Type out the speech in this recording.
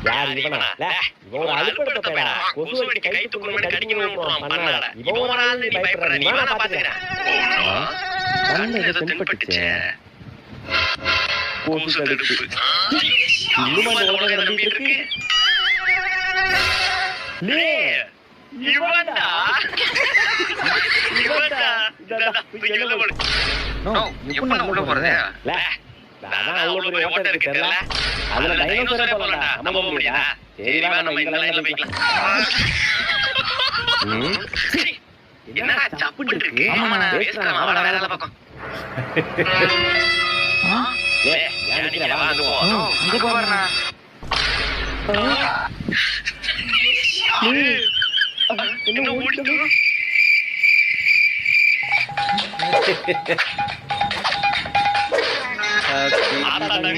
யார் இவனா? இவன் ஒரு அழுப்படுத்த பேடா. கொசு வெட்டி கை துக்குன்னு கடிக்கணும் விட்டுறான் பண்ணாட. இவன் ஒரு ஆள் நீ பயப்படுற. நீ வேணா பாத்துக்கிறேன். கண்ணு ஏதோ தென்பட்டுச்சே. கொசு கடுப்பு. இன்னும் அந்த உலகம் நம்பிட்டு இருக்கு. லே இவன்டா. இவன்டா. இதெல்லாம் போடு. நோ, எப்ப உள்ள போறது? நான் அவ்வளவு பெரிய ஓட்டர் இருக்கு தெரியல. அதுல டைனோசரே போலடா. நம்ம முடியா? சரி வா நம்ம இந்த லைன்ல போய்க்கலாம். என்னடா சப்புட்டு இருக்கு? ஆமாடா, வேஸ்ட்ரா வாடா வேற பக்கம். ஏய், யானிக்கிற வா அங்க போ. அங்க போறனா? என்ன ஓடிட்டு? ஆத்தாடா.